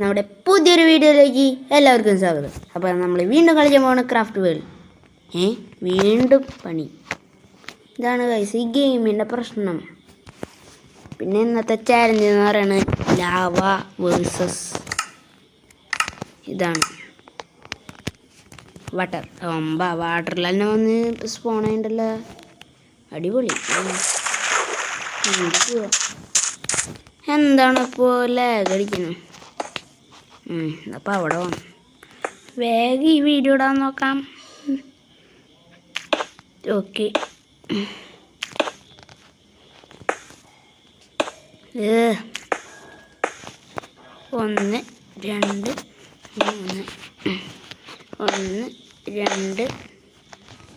നമ്മുടെ പുതിയൊരു വീഡിയോയിലേക്ക് എല്ലാവർക്കും സ്വാഗതം. അപ്പോൾ നമ്മൾ വീണ്ടും കളിക്കാൻ പോകുന്ന ക്രാഫ്റ്റ് വേൾഡ്. വീണ്ടും പണി. ഇതാണ് ഗൈസ് ഈ ഗെയിമിൻ്റെ പ്രശ്നം. പിന്നെ ഇന്നത്തെ ചാലഞ്ച് എന്ന് പറയുന്നത് ലാവ വേഴ്സസ് ഇതാണ് വാട്ടർ. വാട്ടറിൽ തന്നെ വന്ന് സ്പോൺ ചെയ്യണ്ടല്ലോ. അടിപൊളി. എന്താണ് ഇപ്പോൾ ലാഗ് അടിക്കുന്നത്? അപ്പോൾ അവിടെ വന്നു വേഗം ഈ വീഡിയോ ഇടാൻ നോക്കാം. ഓക്കെ, ഒന്ന് രണ്ട് മൂന്ന് 1 2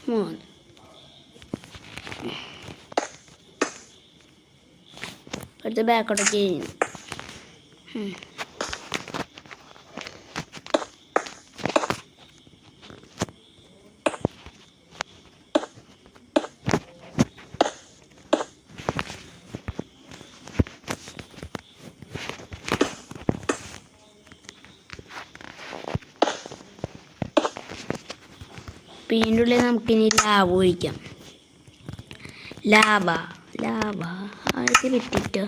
3 അടുത്ത ബാക്കോട്ടൊക്കെ ചെയ്യുന്നു. ഇതിൻ്റെ ഉള്ളിൽ നമുക്കിനി ലാവ ഒഴിക്കാം. ലാവ ആർക്ക് കിട്ടിട്ടോ?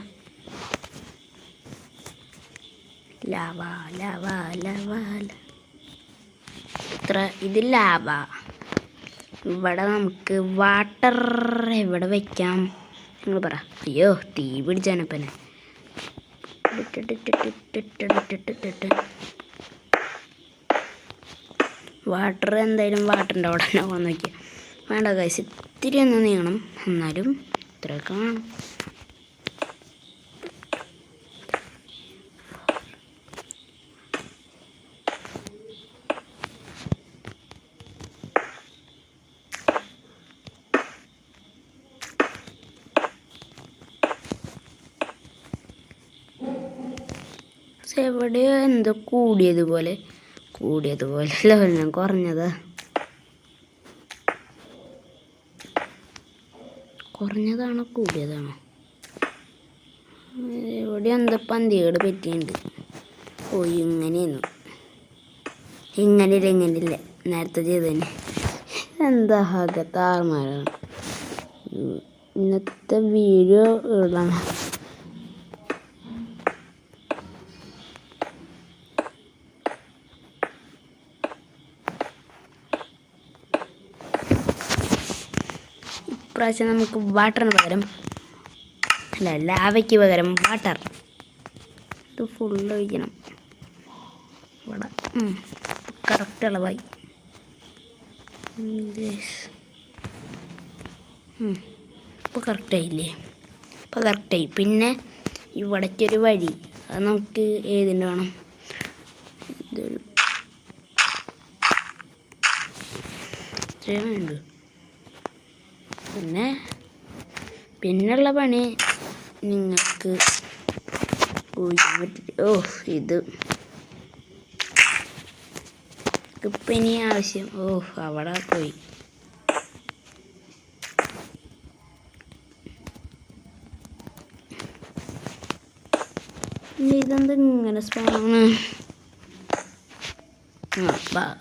ലാവ ഇത്ര ഇത് ലാവ. ഇവിടെ നമുക്ക് വാട്ടർ എവിടെ വയ്ക്കാം നിങ്ങൾ പറ. അയ്യോ, തീ പിടിച്ചാനപ്പനെ. വാട്ടർ എന്തായാലും വാട്ടറിൻ്റെ അവിടെ തന്നെ പോകാൻ നോക്കിയാൽ വേണ്ട ഗൈസ്. ഇത്തിരി ഒന്ന് നീങ്ങണം, എന്നാലും ഇത്രയൊക്കെ വേണം. എവിടെയോ എന്തോ കൂടിയതുപോലെ ഞാൻ കുറഞ്ഞതാ. കുറഞ്ഞതാണോ കൂടിയതാണോ? എവിടെ എന്തോ പന്തികേട് പറ്റിയുണ്ട്. ഇങ്ങനെയില്ല നേരത്തെ ചെയ്തതിന്. എന്താ താർമാരാണ്. ഇന്നത്തെ വീഡിയോ ഇടണം. ഇപ്രാവശ്യം നമുക്ക് വാട്ടറിന് പകരം ലാവയ്ക്ക് പകരം വാട്ടർ. ഇത് ഫുള്ള് ഒഴിക്കണം. ഇവിടെ കറക്റ്റ് അളവായി. ഇപ്പോൾ കറക്റ്റായില്ലേ? ഇപ്പോൾ കറക്റ്റായി. പിന്നെ ഇവിടേക്കൊരു വഴി, അത് നമുക്ക് ഏതിൻ്റെ വേണം? ഇതൊരു ഇത്രയും വേണ്ടു. പിന്നുള്ള പണി നിങ്ങൾക്ക് ഇത് ഇപ്പം ഇനി ആവശ്യം. അവിടെ പോയി. ഇതെന്ത് ഇങ്ങനെ സ്പോണാണ്?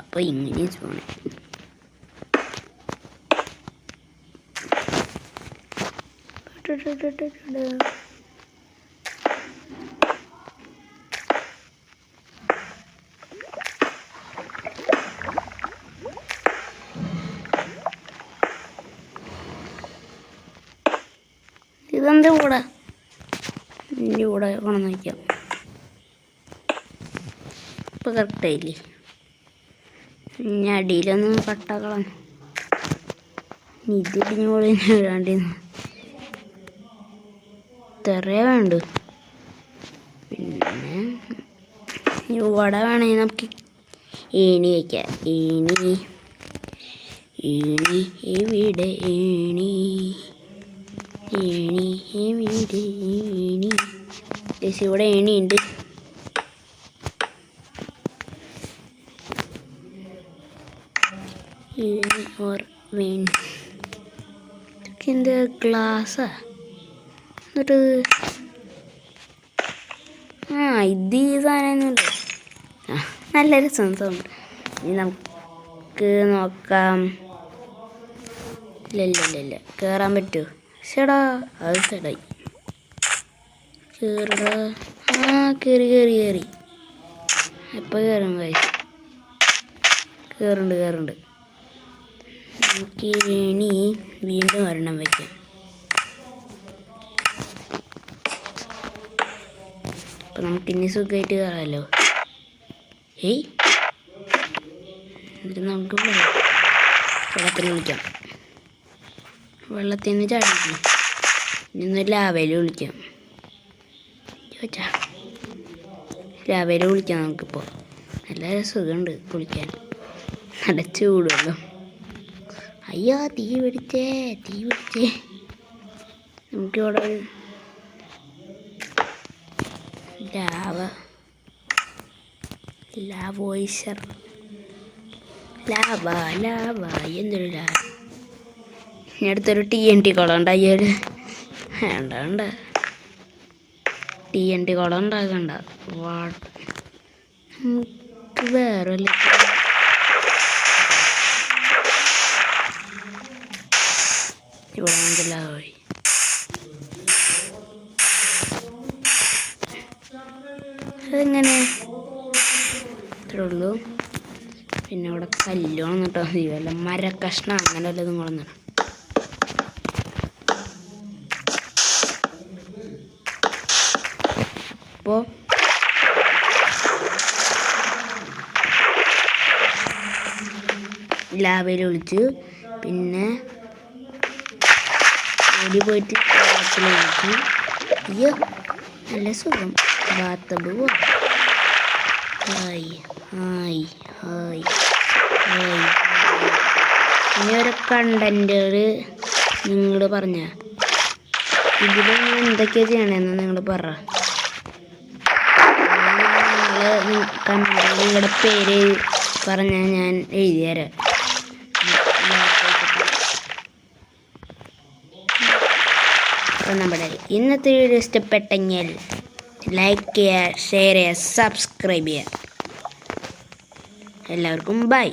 അപ്പം ഇങ്ങനെ സ്പോണേ. ഇതെന്താ കൂടെ ഇതിൻ്റെ കൂടെ കൊണ്ടു വയ്ക്കാം. ഇപ്പം കറക്റ്റായില്ലേ? ഇനി അടിയിലൊന്നും കട്ടകളാണ്. ഇതിന് കൂടെ ഇടാണ്ടിന്ന് ഇത്രേ വേണ്ടു. പിന്നെ ഇവിടെ വേണമെങ്കിൽ നമുക്ക് ഏണി വയ്ക്കാം. ഏണി എവിടെ? ഏണി എവിടെ? ഇവിടെ ഏണിയുണ്ട്. ഇതൊക്കെ എന്താ ഗ്ലാസ്സാ? എന്നിട്ട് ഇത് ഈ സാധനം ആ നല്ല രസം സൗണ്ട്. ഇനി നമുക്ക് നോക്കാം. ഇല്ല കയറാൻ പറ്റുമോ? ചേടാ അത് ചേടായി കയറടാ. ആ കയറി എപ്പോൾ കയറും ഗൈസ്? കയറുണ്ട്. നമുക്ക് ഇനി വീണ്ടും ഒരെണ്ണം വയ്ക്കാം. അപ്പം നമുക്കിനി സുഖമായിട്ട് കയറാമല്ലോ. ഏയ് എന്നിട്ട് നമുക്ക് വെള്ളത്തിൽ വിളിക്കാം. വെള്ളത്തിൽ നിന്ന് ചാടിക്കും. ഇനി ലാവയിൽ വിളിക്കാം. ചോദിച്ചാ ലാവയിൽ വിളിക്കാം നമുക്കിപ്പോൾ. നല്ല സുഖമുണ്ട് കുളിക്കാൻ. നല്ല ചൂടുമല്ലോ. അയ്യോ തീ പിടിച്ചേ. നമുക്കിവിടെ ലാവോയിസർ ലാവ എന്തൊരു ലാവ. ഇനി അടുത്തൊരു TNT കുളം ഉണ്ടാക്കിയാൽ വേണ്ട TNT കുളം ഉണ്ടാക്കണ്ട. നമുക്ക് വേറെ ഇവിടെ മനസ്സിലായി. അതെങ്ങനെ ഇത്രേ ഉള്ളൂ. പിന്നെ ഇവിടെ കല്ലോണം കേട്ടോ. വല്ല മരക്കഷ്ണം അങ്ങനെ വല്ലതും കൊളന്നിടണം. അപ്പോൾ ലാവയിൽ ഒളിച്ചു. പിന്നെ ഓടി പോയിട്ട് വെള്ളത്തിൽ ഒളിച്ചു. അയ്യോ നല്ല സുഖം. ബാത്തബ് ഹായ് ഇനി ഒരു കണ്ടന്റുകൾ നിങ്ങൾ പറഞ്ഞ ഇതിൽ എന്തൊക്കെയാണ് ചെയ്യണമെന്ന് നിങ്ങൾ പറ. കണ്ടന്റുകൾ നിങ്ങളുടെ പേര് പറഞ്ഞാൽ ഞാൻ എഴുതി തരാം. അപ്പോൾ നമ്മുടെ ഇന്നത്തെ വീഡിയോ ഇഷ്ടപ്പെട്ടെങ്കിൽ ലൈക്ക് ചെയ്യുക, ഷെയർ ചെയ്യുക, സബ്സ്ക്രൈബ് ചെയ്യുക. എല്ലാവർക്കും ബൈ.